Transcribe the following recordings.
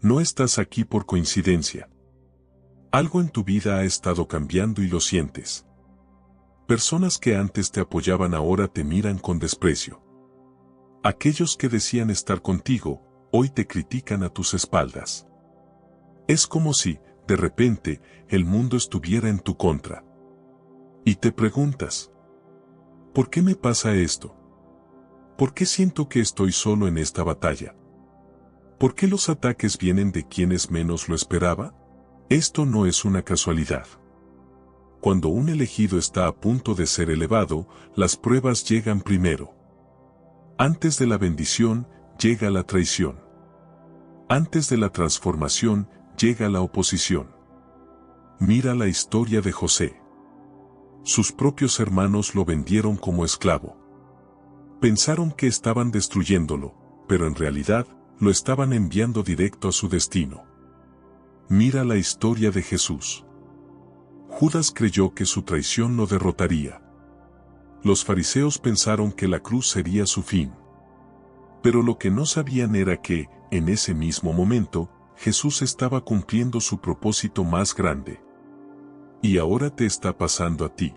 No estás aquí por coincidencia. Algo en tu vida ha estado cambiando y lo sientes. Personas que antes te apoyaban ahora te miran con desprecio. Aquellos que decían estar contigo, hoy te critican a tus espaldas. Es como si, de repente, el mundo estuviera en tu contra. Y te preguntas, ¿por qué me pasa esto? ¿Por qué siento que estoy solo en esta batalla? ¿Por qué los ataques vienen de quienes menos lo esperaba? Esto no es una casualidad. Cuando un elegido está a punto de ser elevado, las pruebas llegan primero. Antes de la bendición, llega la traición. Antes de la transformación, llega la oposición. Mira la historia de José. Sus propios hermanos lo vendieron como esclavo. Pensaron que estaban destruyéndolo, pero en realidad, lo estaban enviando directo a su destino. Mira la historia de Jesús. Judas creyó que su traición lo derrotaría. Los fariseos pensaron que la cruz sería su fin. Pero lo que no sabían era que, en ese mismo momento, Jesús estaba cumpliendo su propósito más grande. Y ahora te está pasando a ti.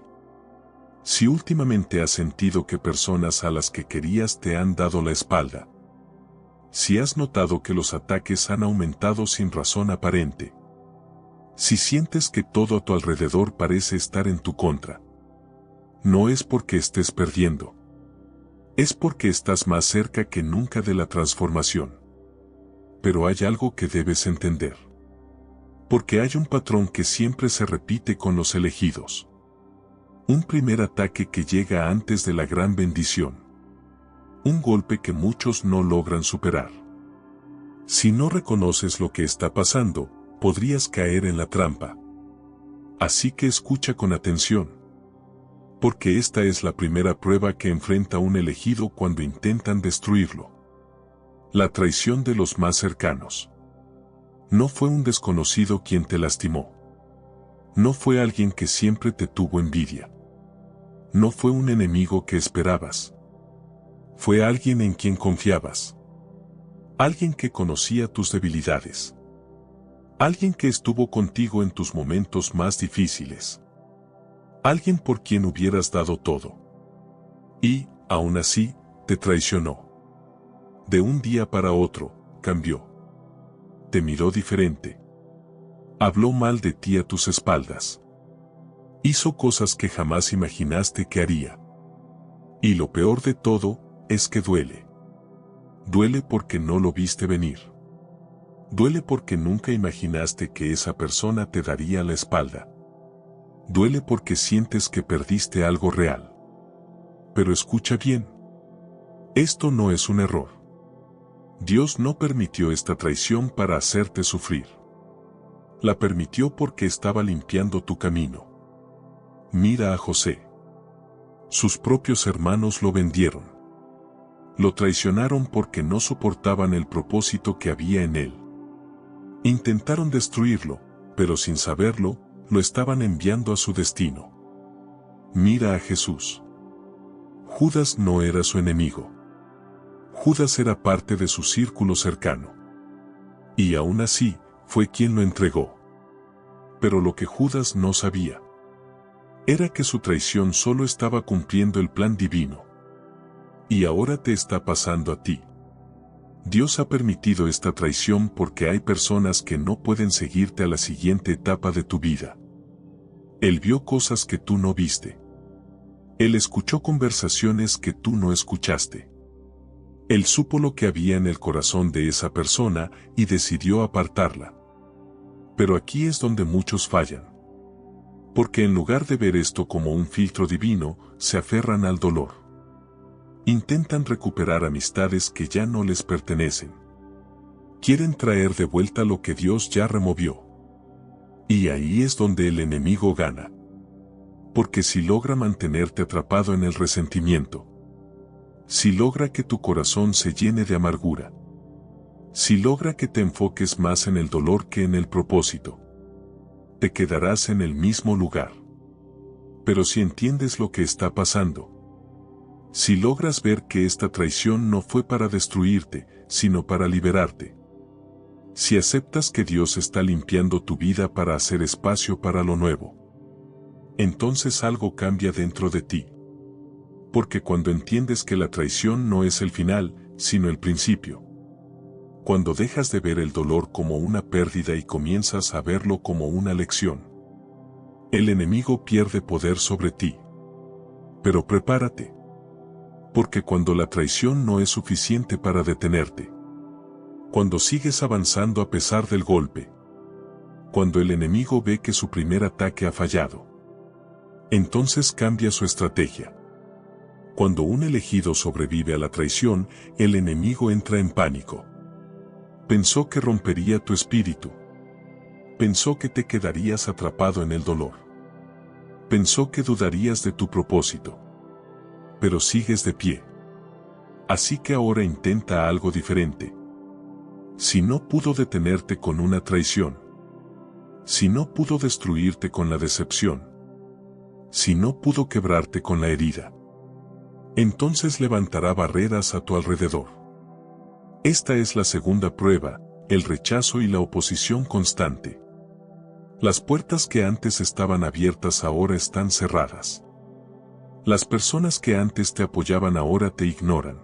Si últimamente has sentido que personas a las que querías te han dado la espalda. Si has notado que los ataques han aumentado sin razón aparente. Si sientes que todo a tu alrededor parece estar en tu contra. No es porque estés perdiendo. Es porque estás más cerca que nunca de la transformación. Pero hay algo que debes entender. Porque hay un patrón que siempre se repite con los elegidos. Un primer ataque que llega antes de la gran bendición. Un golpe que muchos no logran superar. Si no reconoces lo que está pasando, podrías caer en la trampa. Así que escucha con atención. Porque esta es la primera prueba que enfrenta un elegido cuando intentan destruirlo. La traición de los más cercanos. No fue un desconocido quien te lastimó. No fue alguien que siempre te tuvo envidia. No fue un enemigo que esperabas. Fue alguien en quien confiabas. Alguien que conocía tus debilidades. Alguien que estuvo contigo en tus momentos más difíciles. Alguien por quien hubieras dado todo. Y, aún así, te traicionó. De un día para otro, cambió. Te miró diferente. Habló mal de ti a tus espaldas. Hizo cosas que jamás imaginaste que haría. Y lo peor de todo, es que duele. Duele porque no lo viste venir. Duele porque nunca imaginaste que esa persona te daría la espalda. Duele porque sientes que perdiste algo real. Pero escucha bien. Esto no es un error. Dios no permitió esta traición para hacerte sufrir. La permitió porque estaba limpiando tu camino. Mira a José. Sus propios hermanos lo vendieron. Lo traicionaron porque no soportaban el propósito que había en él. Intentaron destruirlo, pero sin saberlo, lo estaban enviando a su destino. Mira a Jesús. Judas no era su enemigo. Judas era parte de su círculo cercano. Y aún así, fue quien lo entregó. Pero lo que Judas no sabía era que su traición solo estaba cumpliendo el plan divino. Y ahora te está pasando a ti. Dios ha permitido esta traición porque hay personas que no pueden seguirte a la siguiente etapa de tu vida. Él vio cosas que tú no viste. Él escuchó conversaciones que tú no escuchaste. Él supo lo que había en el corazón de esa persona y decidió apartarla. Pero aquí es donde muchos fallan. Porque en lugar de ver esto como un filtro divino, se aferran al dolor. Intentan recuperar amistades que ya no les pertenecen. Quieren traer de vuelta lo que Dios ya removió. Y ahí es donde el enemigo gana. Porque si logra mantenerte atrapado en el resentimiento, si logra que tu corazón se llene de amargura, si logra que te enfoques más en el dolor que en el propósito, te quedarás en el mismo lugar. Pero si entiendes lo que está pasando, si logras ver que esta traición no fue para destruirte, sino para liberarte, Si aceptas que Dios está limpiando tu vida para hacer espacio para lo nuevo, entonces algo cambia dentro de ti. Porque cuando entiendes que la traición no es el final, sino el principio. Cuando dejas de ver el dolor como una pérdida y comienzas a verlo como una lección, el enemigo pierde poder sobre ti. Pero prepárate. Porque cuando la traición no es suficiente para detenerte, cuando sigues avanzando a pesar del golpe, cuando el enemigo ve que su primer ataque ha fallado, entonces cambia su estrategia. Cuando un elegido sobrevive a la traición, el enemigo entra en pánico. Pensó que rompería tu espíritu. Pensó que te quedarías atrapado en el dolor. Pensó que dudarías de tu propósito. Pero sigues de pie. Así que ahora intenta algo diferente. Si no pudo detenerte con una traición, si no pudo destruirte con la decepción, si no pudo quebrarte con la herida, entonces levantará barreras a tu alrededor. Esta es la segunda prueba, el rechazo y la oposición constante. Las puertas que antes estaban abiertas ahora están cerradas. Las personas que antes te apoyaban ahora te ignoran.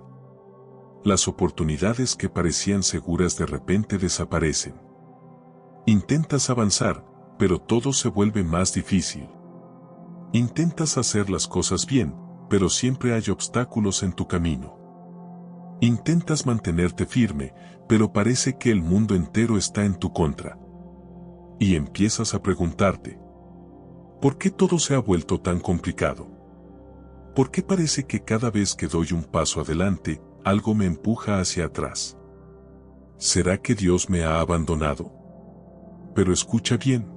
Las oportunidades que parecían seguras de repente desaparecen. Intentas avanzar, pero todo se vuelve más difícil. Intentas hacer las cosas bien, pero siempre hay obstáculos en tu camino. Intentas mantenerte firme, pero parece que el mundo entero está en tu contra. Y empiezas a preguntarte, ¿por qué todo se ha vuelto tan complicado? ¿Por qué parece que cada vez que doy un paso adelante, algo me empuja hacia atrás? ¿Será que Dios me ha abandonado? Pero escucha bien.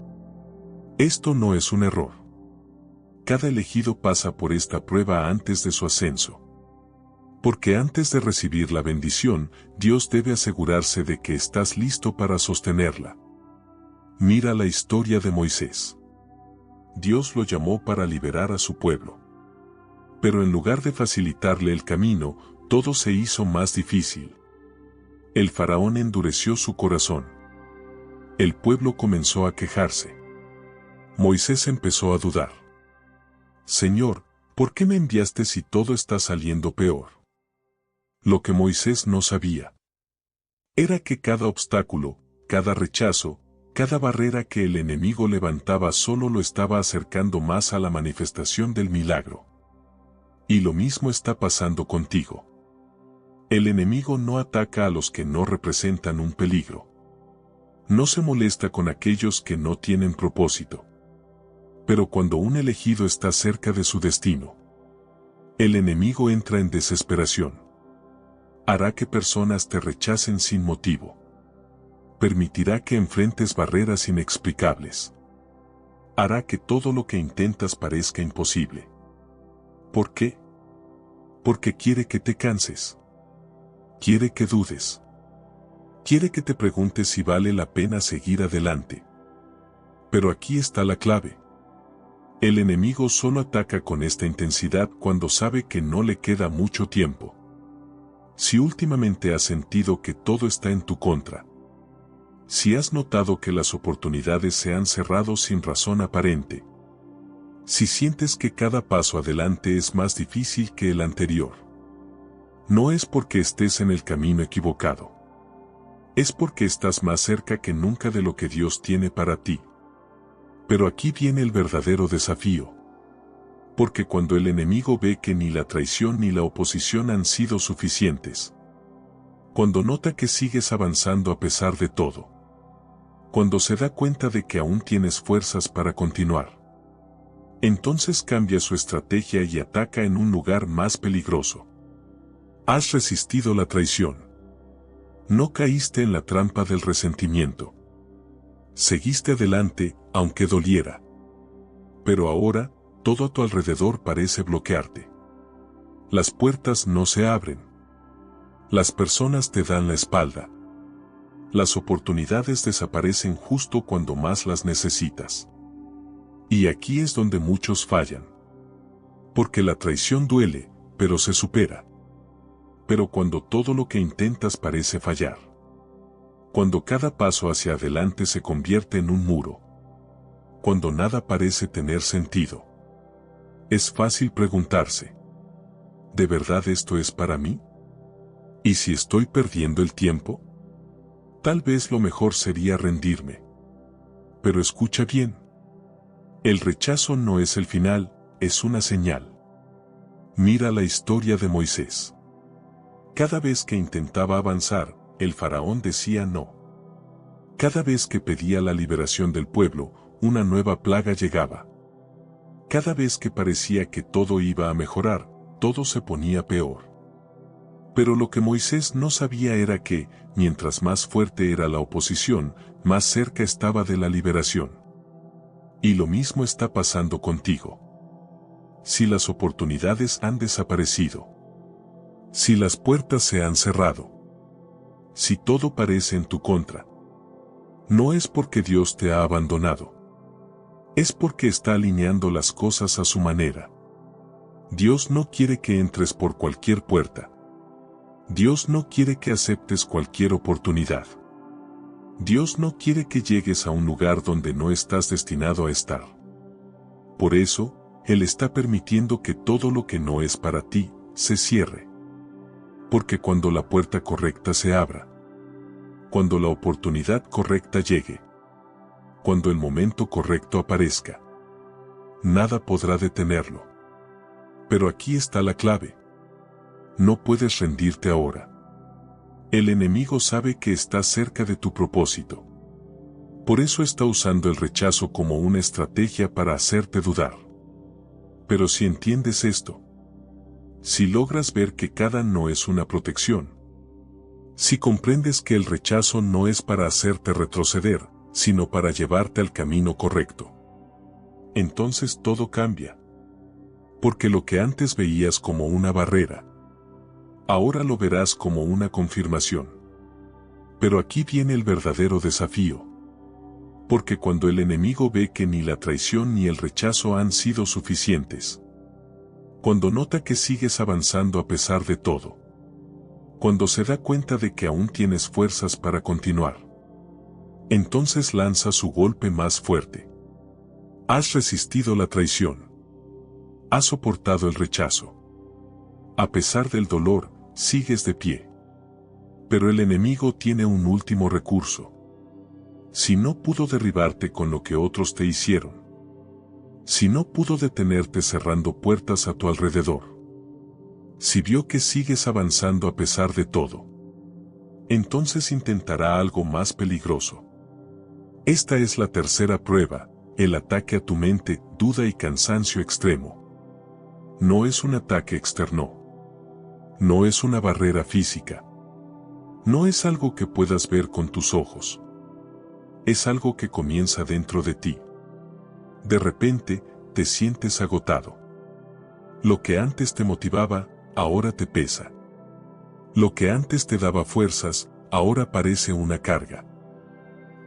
Esto no es un error. Cada elegido pasa por esta prueba antes de su ascenso. Porque antes de recibir la bendición, Dios debe asegurarse de que estás listo para sostenerla. Mira la historia de Moisés. Dios lo llamó para liberar a su pueblo. Pero en lugar de facilitarle el camino, todo se hizo más difícil. El faraón endureció su corazón. El pueblo comenzó a quejarse. Moisés empezó a dudar. Señor, ¿por qué me enviaste si todo está saliendo peor? Lo que Moisés no sabía era que cada obstáculo, cada rechazo, cada barrera que el enemigo levantaba solo lo estaba acercando más a la manifestación del milagro. Y lo mismo está pasando contigo. El enemigo no ataca a los que no representan un peligro. No se molesta con aquellos que no tienen propósito. Pero cuando un elegido está cerca de su destino, el enemigo entra en desesperación. Hará que personas te rechacen sin motivo. Permitirá que enfrentes barreras inexplicables. Hará que todo lo que intentas parezca imposible. ¿Por qué? Porque quiere que te canses. Quiere que dudes. Quiere que te preguntes si vale la pena seguir adelante. Pero aquí está la clave. El enemigo solo ataca con esta intensidad cuando sabe que no le queda mucho tiempo. Si últimamente has sentido que todo está en tu contra, si has notado que las oportunidades se han cerrado sin razón aparente, si sientes que cada paso adelante es más difícil que el anterior, no es porque estés en el camino equivocado. Es porque estás más cerca que nunca de lo que Dios tiene para ti. Pero aquí viene el verdadero desafío. Porque cuando el enemigo ve que ni la traición ni la oposición han sido suficientes, cuando nota que sigues avanzando a pesar de todo, cuando se da cuenta de que aún tienes fuerzas para continuar, entonces cambia su estrategia y ataca en un lugar más peligroso. Has resistido la traición. No caíste en la trampa del resentimiento. Seguiste adelante, aunque doliera. Pero ahora, todo a tu alrededor parece bloquearte. Las puertas no se abren. Las personas te dan la espalda. Las oportunidades desaparecen justo cuando más las necesitas. Y aquí es donde muchos fallan. Porque la traición duele, pero se supera. Pero cuando todo lo que intentas parece fallar, Cuando cada paso hacia adelante se convierte en un muro. Cuando nada parece tener sentido. Es fácil preguntarse, ¿de verdad esto es para mí? ¿Y si estoy perdiendo el tiempo? Tal vez lo mejor sería rendirme. Pero escucha bien. El rechazo no es el final, es una señal. Mira la historia de Moisés. Cada vez que intentaba avanzar, el faraón decía no. Cada vez que pedía la liberación del pueblo, una nueva plaga llegaba. Cada vez que parecía que todo iba a mejorar, todo se ponía peor. Pero lo que Moisés no sabía era que, mientras más fuerte era la oposición, más cerca estaba de la liberación. Y lo mismo está pasando contigo. Si las oportunidades han desaparecido, si las puertas se han cerrado, si todo parece en tu contra, no es porque Dios te ha abandonado. Es porque está alineando las cosas a su manera. Dios no quiere que entres por cualquier puerta. Dios no quiere que aceptes cualquier oportunidad. Dios no quiere que llegues a un lugar donde no estás destinado a estar. Por eso, Él está permitiendo que todo lo que no es para ti, se cierre. Porque cuando la puerta correcta se abra, cuando la oportunidad correcta llegue, cuando el momento correcto aparezca, nada podrá detenerlo. Pero aquí está la clave. No puedes rendirte ahora. El enemigo sabe que estás cerca de tu propósito. Por eso está usando el rechazo como una estrategia para hacerte dudar. Pero si entiendes esto, si logras ver que cada no es una protección, si comprendes que el rechazo no es para hacerte retroceder, sino para llevarte al camino correcto, entonces todo cambia. Porque lo que antes veías como una barrera, ahora lo verás como una confirmación. Pero aquí viene el verdadero desafío. Porque cuando el enemigo ve que ni la traición ni el rechazo han sido suficientes, cuando nota que sigues avanzando a pesar de todo, cuando se da cuenta de que aún tienes fuerzas para continuar, entonces lanza su golpe más fuerte. Has resistido la traición. Has soportado el rechazo. A pesar del dolor, sigues de pie. Pero el enemigo tiene un último recurso. Si no pudo derribarte con lo que otros te hicieron, si no pudo detenerte cerrando puertas a tu alrededor, si vio que sigues avanzando a pesar de todo, entonces intentará algo más peligroso. Esta es la tercera prueba, el ataque a tu mente, duda y cansancio extremo. No es un ataque externo. No es una barrera física. No es algo que puedas ver con tus ojos. Es algo que comienza dentro de ti. De repente, te sientes agotado. Lo que antes te motivaba, ahora te pesa. Lo que antes te daba fuerzas, ahora parece una carga.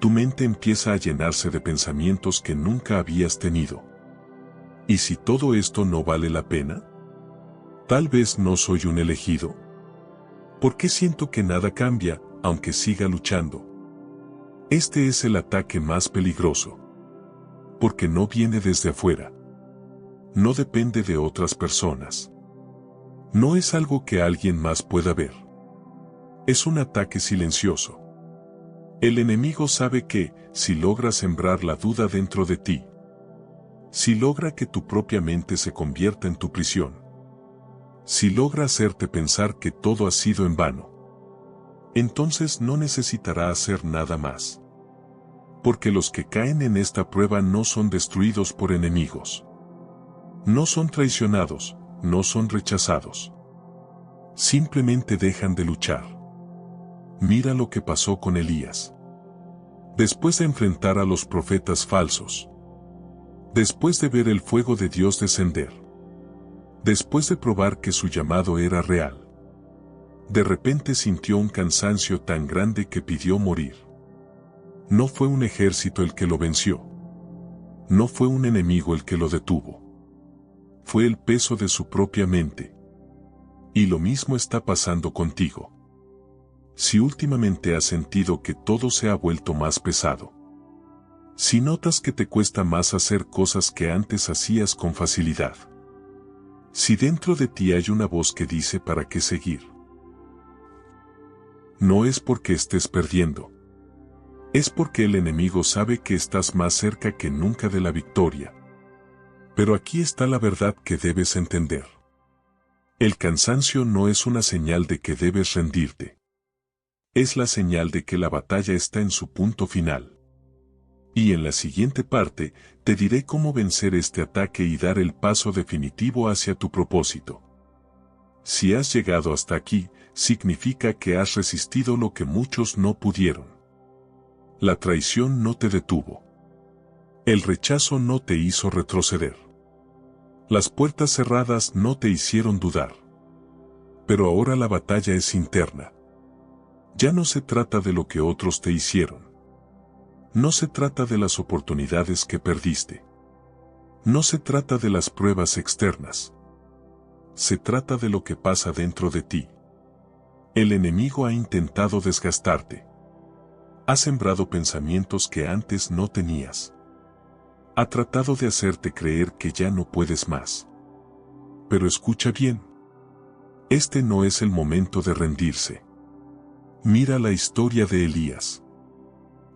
Tu mente empieza a llenarse de pensamientos que nunca habías tenido. ¿Y si todo esto no vale la pena? Tal vez no soy un elegido. ¿Por qué siento que nada cambia, aunque siga luchando? Este es el ataque más peligroso. Porque no viene desde afuera. No depende de otras personas. No es algo que alguien más pueda ver. Es un ataque silencioso. El enemigo sabe que, si logra sembrar la duda dentro de ti, si logra que tu propia mente se convierta en tu prisión, si logra hacerte pensar que todo ha sido en vano, entonces no necesitará hacer nada más. Porque los que caen en esta prueba no son destruidos por enemigos. No son traicionados, no son rechazados. Simplemente dejan de luchar. Mira lo que pasó con Elías. Después de enfrentar a los profetas falsos, después de ver el fuego de Dios descender, después de probar que su llamado era real, de repente sintió un cansancio tan grande que pidió morir. No fue un ejército el que lo venció. No fue un enemigo el que lo detuvo. Fue el peso de su propia mente. Y lo mismo está pasando contigo. Si últimamente has sentido que todo se ha vuelto más pesado. Si notas que te cuesta más hacer cosas que antes hacías con facilidad. Si dentro de ti hay una voz que dice para qué seguir. No es porque estés perdiendo. Es porque el enemigo sabe que estás más cerca que nunca de la victoria. Pero aquí está la verdad que debes entender. El cansancio no es una señal de que debes rendirte. Es la señal de que la batalla está en su punto final. Y en la siguiente parte, te diré cómo vencer este ataque y dar el paso definitivo hacia tu propósito. Si has llegado hasta aquí, significa que has resistido lo que muchos no pudieron. La traición no te detuvo. El rechazo no te hizo retroceder. Las puertas cerradas no te hicieron dudar. Pero ahora la batalla es interna. Ya no se trata de lo que otros te hicieron. No se trata de las oportunidades que perdiste. No se trata de las pruebas externas. Se trata de lo que pasa dentro de ti. El enemigo ha intentado desgastarte. Ha sembrado pensamientos que antes no tenías. Ha tratado de hacerte creer que ya no puedes más. Pero escucha bien. Este no es el momento de rendirse. Mira la historia de Elías.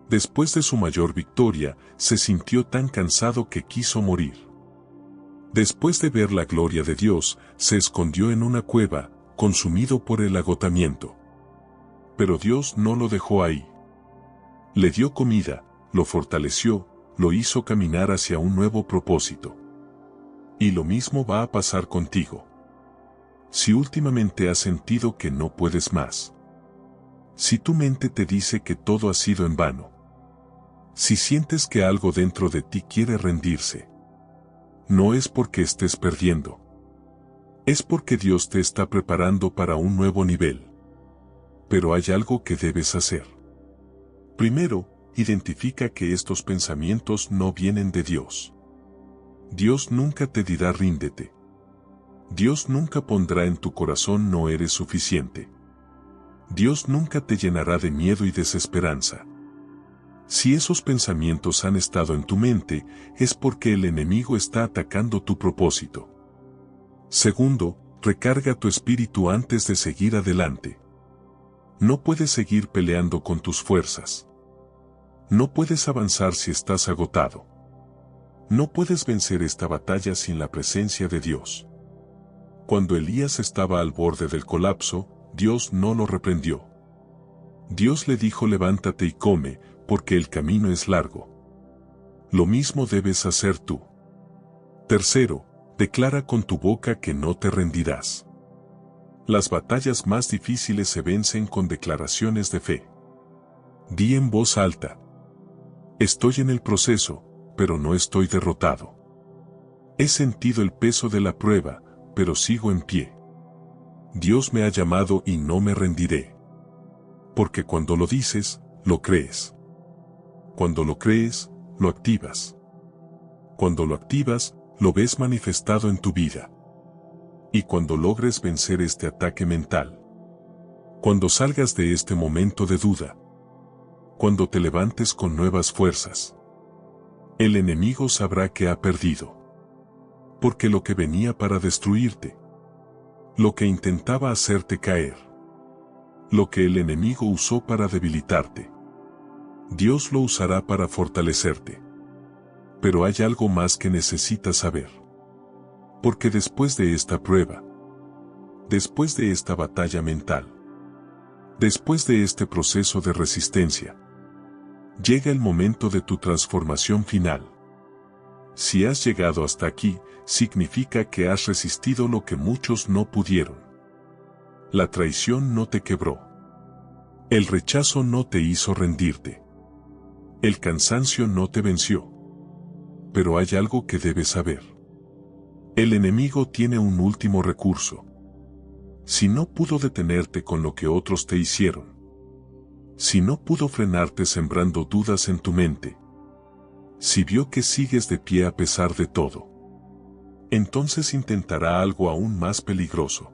Después de su mayor victoria, se sintió tan cansado que quiso morir. Después de ver la gloria de Dios, se escondió en una cueva, consumido por el agotamiento. Pero Dios no lo dejó ahí. Le dio comida, lo fortaleció, lo hizo caminar hacia un nuevo propósito. Y lo mismo va a pasar contigo. Si últimamente has sentido que no puedes más. Si tu mente te dice que todo ha sido en vano. Si sientes que algo dentro de ti quiere rendirse. No es porque estés perdiendo. Es porque Dios te está preparando para un nuevo nivel. Pero hay algo que debes hacer. Primero, identifica que estos pensamientos no vienen de Dios. Dios nunca te dirá ríndete. Dios nunca pondrá en tu corazón no eres suficiente. Dios nunca te llenará de miedo y desesperanza. Si esos pensamientos han estado en tu mente, es porque el enemigo está atacando tu propósito. Segundo, recarga tu espíritu antes de seguir adelante. No puedes seguir peleando con tus fuerzas. No puedes avanzar si estás agotado. No puedes vencer esta batalla sin la presencia de Dios. Cuando Elías estaba al borde del colapso, Dios no lo reprendió. Dios le dijo: levántate y come, porque el camino es largo. Lo mismo debes hacer tú. Tercero, declara con tu boca que no te rendirás. Las batallas más difíciles se vencen con declaraciones de fe. Di en voz alta: estoy en el proceso, pero no estoy derrotado. He sentido el peso de la prueba, pero sigo en pie. Dios me ha llamado y no me rendiré. Porque cuando lo dices, lo crees. Cuando lo crees, lo activas. Cuando lo activas, lo ves manifestado en tu vida. Y cuando logres vencer este ataque mental, cuando salgas de este momento de duda, cuando te levantes con nuevas fuerzas, el enemigo sabrá que ha perdido. Porque lo que venía para destruirte, lo que intentaba hacerte caer, lo que el enemigo usó para debilitarte, Dios lo usará para fortalecerte. Pero hay algo más que necesitas saber. Porque después de esta prueba, después de esta batalla mental, después de este proceso de resistencia, llega el momento de tu transformación final. Si has llegado hasta aquí, significa que has resistido lo que muchos no pudieron. La traición no te quebró. El rechazo no te hizo rendirte. El cansancio no te venció. Pero hay algo que debes saber. El enemigo tiene un último recurso. Si no pudo detenerte con lo que otros te hicieron, si no pudo frenarte sembrando dudas en tu mente, si vio que sigues de pie a pesar de todo, entonces intentará algo aún más peligroso.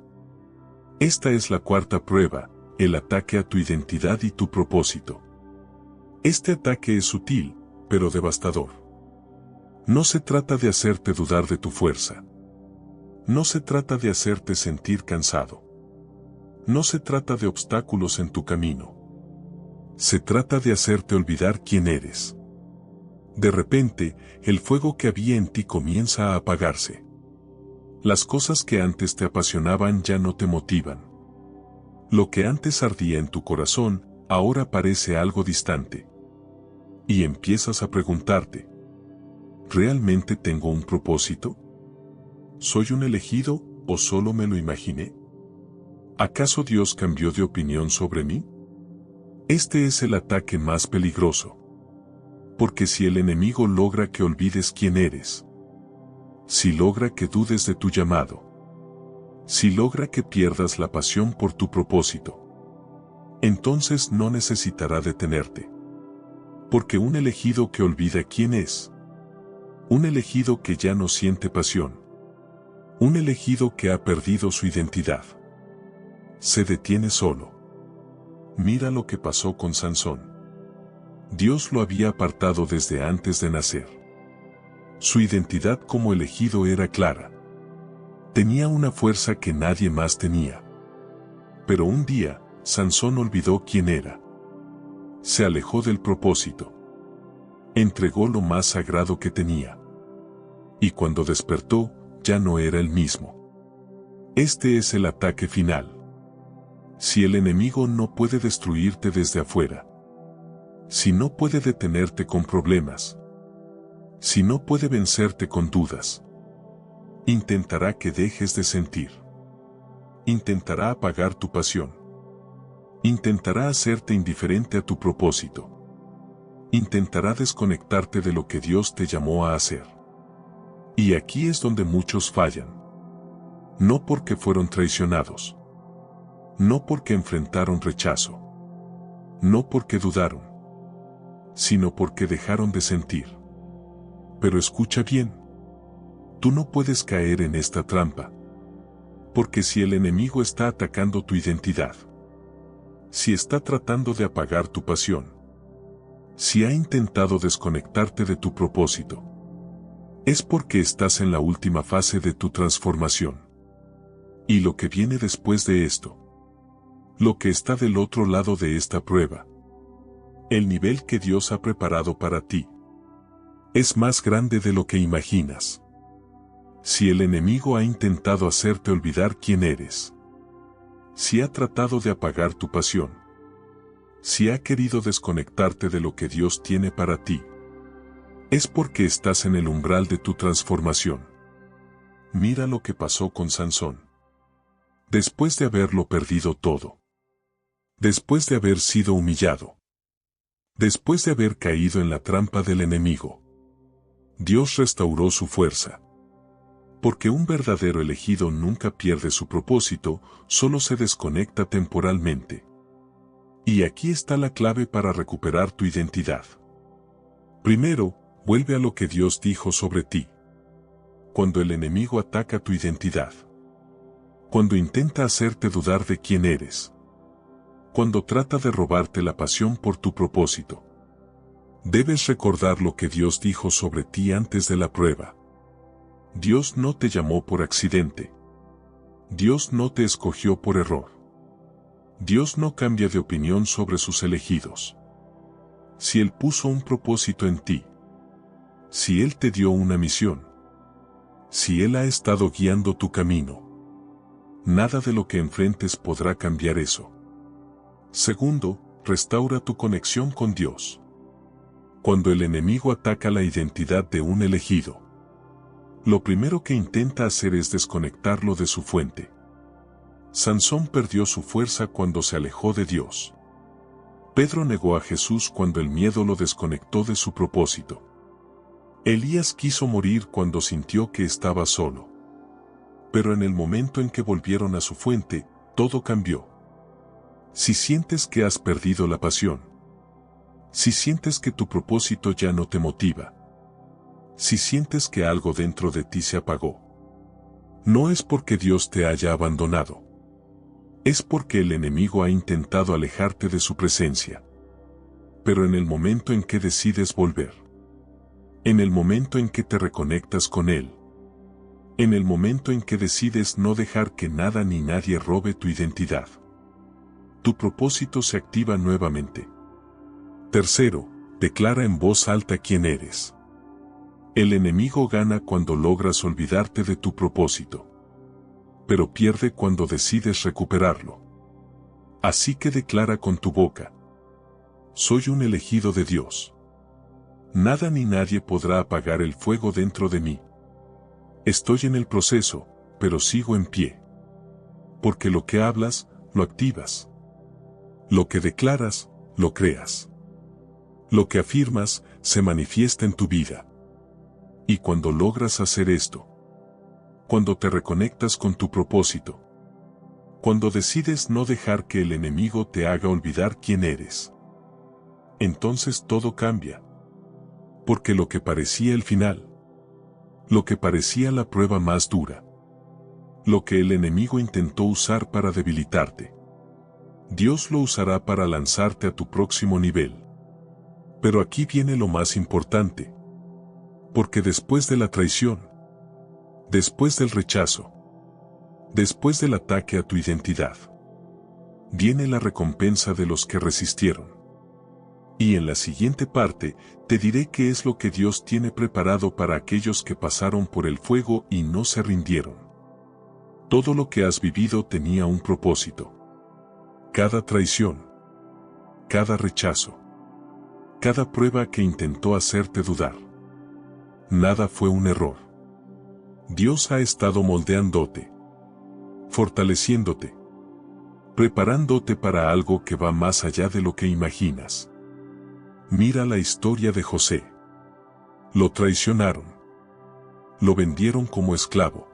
Esta es la cuarta prueba, el ataque a tu identidad y tu propósito. Este ataque es sutil, pero devastador. No se trata de hacerte dudar de tu fuerza. No se trata de hacerte sentir cansado. No se trata de obstáculos en tu camino. Se trata de hacerte olvidar quién eres. De repente, el fuego que había en ti comienza a apagarse. Las cosas que antes te apasionaban ya no te motivan. Lo que antes ardía en tu corazón, ahora parece algo distante. Y empiezas a preguntarte, ¿realmente tengo un propósito? ¿Soy un elegido o solo me lo imaginé? ¿Acaso Dios cambió de opinión sobre mí? Este es el ataque más peligroso. Porque si el enemigo logra que olvides quién eres, si logra que dudes de tu llamado, si logra que pierdas la pasión por tu propósito, entonces no necesitará detenerte. Porque un elegido que olvida quién es, un elegido que ya no siente pasión, un elegido que ha perdido su identidad, se detiene solo. Mira lo que pasó con Sansón. Dios lo había apartado desde antes de nacer. Su identidad como elegido era clara. Tenía una fuerza que nadie más tenía. Pero un día, Sansón olvidó quién era. Se alejó del propósito. Entregó lo más sagrado que tenía. Y cuando despertó, ya no era el mismo. Este es el ataque final. Si el enemigo no puede destruirte desde afuera, si no puede detenerte con problemas, si no puede vencerte con dudas, intentará que dejes de sentir. Intentará apagar tu pasión. Intentará hacerte indiferente a tu propósito. Intentará desconectarte de lo que Dios te llamó a hacer. Y aquí es donde muchos fallan. No porque fueron traicionados. No porque enfrentaron rechazo. No porque dudaron. Sino porque dejaron de sentir. Pero escucha bien. Tú no puedes caer en esta trampa. Porque si el enemigo está atacando tu identidad, si está tratando de apagar tu pasión, si ha intentado desconectarte de tu propósito, es porque estás en la última fase de tu transformación. Y lo que viene después de esto, lo que está del otro lado de esta prueba, el nivel que Dios ha preparado para ti, es más grande de lo que imaginas. Si el enemigo ha intentado hacerte olvidar quién eres, si ha tratado de apagar tu pasión, si ha querido desconectarte de lo que Dios tiene para ti, es porque estás en el umbral de tu transformación. Mira lo que pasó con Sansón. Después de haberlo perdido todo, después de haber sido humillado, después de haber caído en la trampa del enemigo, Dios restauró su fuerza. Porque un verdadero elegido nunca pierde su propósito, solo se desconecta temporalmente. Y aquí está la clave para recuperar tu identidad. Primero, vuelve a lo que Dios dijo sobre ti. Cuando el enemigo ataca tu identidad, cuando intenta hacerte dudar de quién eres, cuando trata de robarte la pasión por tu propósito, debes recordar lo que Dios dijo sobre ti antes de la prueba. Dios no te llamó por accidente. Dios no te escogió por error. Dios no cambia de opinión sobre sus elegidos. Si Él puso un propósito en ti, si Él te dio una misión, si Él ha estado guiando tu camino, nada de lo que enfrentes podrá cambiar eso. Segundo, restaura tu conexión con Dios. Cuando el enemigo ataca la identidad de un elegido, lo primero que intenta hacer es desconectarlo de su fuente. Sansón perdió su fuerza cuando se alejó de Dios. Pedro negó a Jesús cuando el miedo lo desconectó de su propósito. Elías quiso morir cuando sintió que estaba solo. Pero en el momento en que volvieron a su fuente, todo cambió. Si sientes que has perdido la pasión, si sientes que tu propósito ya no te motiva, si sientes que algo dentro de ti se apagó, no es porque Dios te haya abandonado. es porque el enemigo ha intentado alejarte de su presencia. Pero en el momento en que decides volver, en el momento en que te reconectas con Él, en el momento en que decides no dejar que nada ni nadie robe tu identidad, tu propósito se activa nuevamente. Tercero, declara en voz alta quién eres. El enemigo gana cuando logras olvidarte de tu propósito, pero pierde cuando decides recuperarlo. Así que declara con tu boca: soy un elegido de Dios. Nada ni nadie podrá apagar el fuego dentro de mí. Estoy en el proceso, pero sigo en pie. Porque lo que hablas, lo activas. Lo que declaras, lo creas. Lo que afirmas, se manifiesta en tu vida. Y cuando logras hacer esto, cuando te reconectas con tu propósito, cuando decides no dejar que el enemigo te haga olvidar quién eres, entonces todo cambia. Porque lo que parecía el final, lo que parecía la prueba más dura, lo que el enemigo intentó usar para debilitarte, Dios lo usará para lanzarte a tu próximo nivel. Pero aquí viene lo más importante. Porque después de la traición, después del rechazo, después del ataque a tu identidad, viene la recompensa de los que resistieron. Y en la siguiente parte, te diré qué es lo que Dios tiene preparado para aquellos que pasaron por el fuego y no se rindieron. Todo lo que has vivido tenía un propósito. Cada traición, cada rechazo, cada prueba que intentó hacerte dudar. Nada fue un error. Dios ha estado moldeándote, fortaleciéndote, preparándote para algo que va más allá de lo que imaginas. Mira la historia de José. Lo traicionaron. Lo vendieron como esclavo.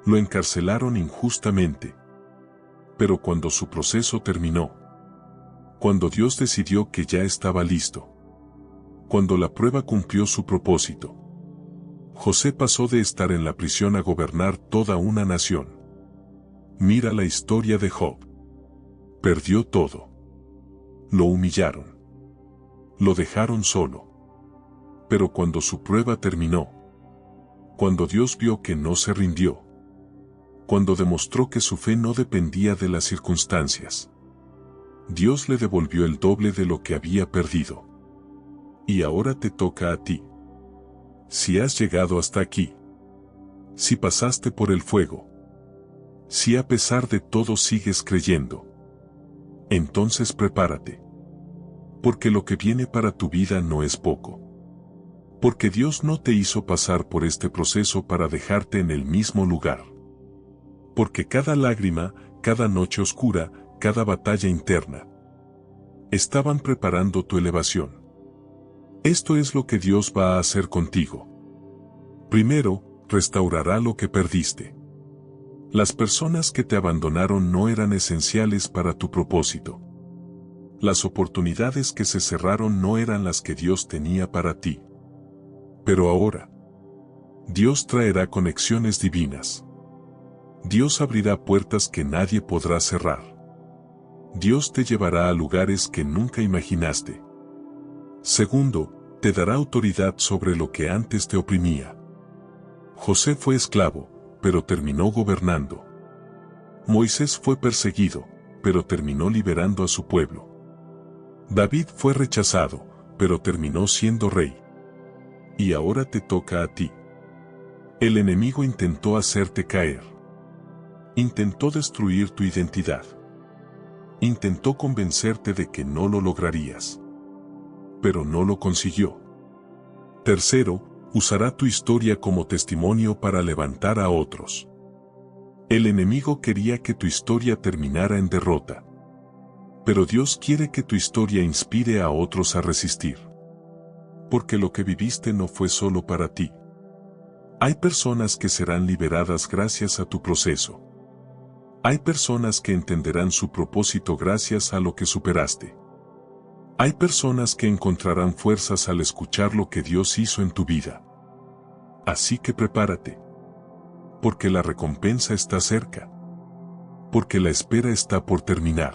Lo encarcelaron injustamente. Pero cuando su proceso terminó, cuando Dios decidió que ya estaba listo, cuando la prueba cumplió su propósito, José pasó de estar en la prisión a gobernar toda una nación. Mira la historia de Job. Perdió todo. Lo humillaron. Lo dejaron solo. Pero cuando su prueba terminó, cuando Dios vio que no se rindió, cuando demostró que su fe no dependía de las circunstancias, Dios le devolvió el doble de lo que había perdido. Y ahora te toca a ti. Si has llegado hasta aquí, si pasaste por el fuego, si a pesar de todo sigues creyendo, entonces prepárate. Porque lo que viene para tu vida no es poco. Porque Dios no te hizo pasar por este proceso para dejarte en el mismo lugar. Porque cada lágrima, cada noche oscura, cada batalla interna, estaban preparando tu elevación. Esto es lo que Dios va a hacer contigo. Primero, restaurará lo que perdiste. Las personas que te abandonaron no eran esenciales para tu propósito. Las oportunidades que se cerraron no eran las que Dios tenía para ti. Pero ahora, Dios traerá conexiones divinas. Dios abrirá puertas que nadie podrá cerrar. Dios te llevará a lugares que nunca imaginaste. Segundo, te dará autoridad sobre lo que antes te oprimía. José fue esclavo, pero terminó gobernando. Moisés fue perseguido, pero terminó liberando a su pueblo. David fue rechazado, pero terminó siendo rey. Y ahora te toca a ti. El enemigo intentó hacerte caer. Intentó destruir tu identidad. Intentó convencerte de que no lo lograrías. Pero no lo consiguió. Tercero, usará tu historia como testimonio para levantar a otros. El enemigo quería que tu historia terminara en derrota. Pero Dios quiere que tu historia inspire a otros a resistir. Porque lo que viviste no fue solo para ti. Hay personas que serán liberadas gracias a tu proceso. Hay personas que entenderán su propósito gracias a lo que superaste. Hay personas que encontrarán fuerzas al escuchar lo que Dios hizo en tu vida. Así que prepárate. Porque la recompensa está cerca. Porque la espera está por terminar.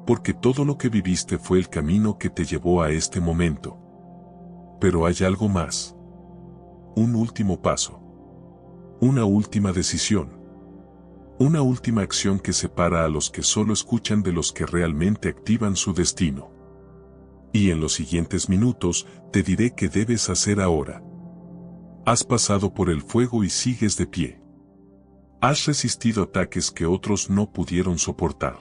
Porque todo lo que viviste fue el camino que te llevó a este momento. Pero hay algo más. Un último paso. Una última decisión. Una última acción que separa a los que solo escuchan de los que realmente activan su destino. Y en los siguientes minutos te diré qué debes hacer ahora. Has pasado por el fuego y sigues de pie. Has resistido ataques que otros no pudieron soportar.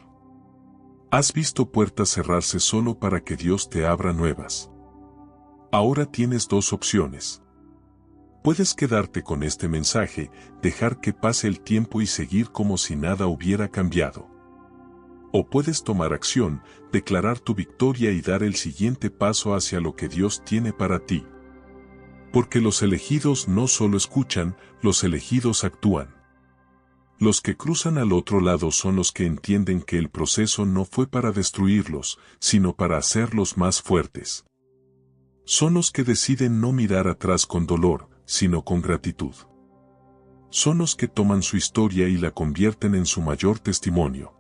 Has visto puertas cerrarse solo para que Dios te abra nuevas. Ahora tienes dos opciones. Puedes quedarte con este mensaje, dejar que pase el tiempo y seguir como si nada hubiera cambiado. O puedes tomar acción, declarar tu victoria y dar el siguiente paso hacia lo que Dios tiene para ti. Porque los elegidos no solo escuchan, los elegidos actúan. Los que cruzan al otro lado son los que entienden que el proceso no fue para destruirlos, sino para hacerlos más fuertes. Son los que deciden no mirar atrás con dolor, sino con gratitud. Son los que toman su historia y la convierten en su mayor testimonio.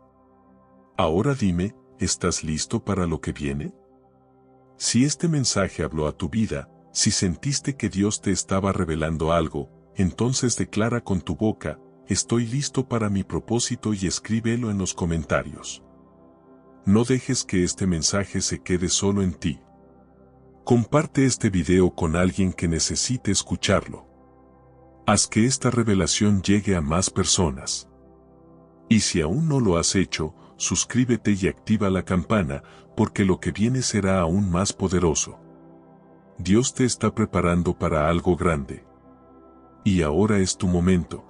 Ahora dime, ¿estás listo para lo que viene? Si este mensaje habló a tu vida, si sentiste que Dios te estaba revelando algo, entonces declara con tu boca, estoy listo para mi propósito y escríbelo en los comentarios. No dejes que este mensaje se quede solo en ti. Comparte este video con alguien que necesite escucharlo. Haz que esta revelación llegue a más personas. Y si aún no lo has hecho, suscríbete y activa la campana, porque lo que viene será aún más poderoso. Dios te está preparando para algo grande. Y ahora es tu momento.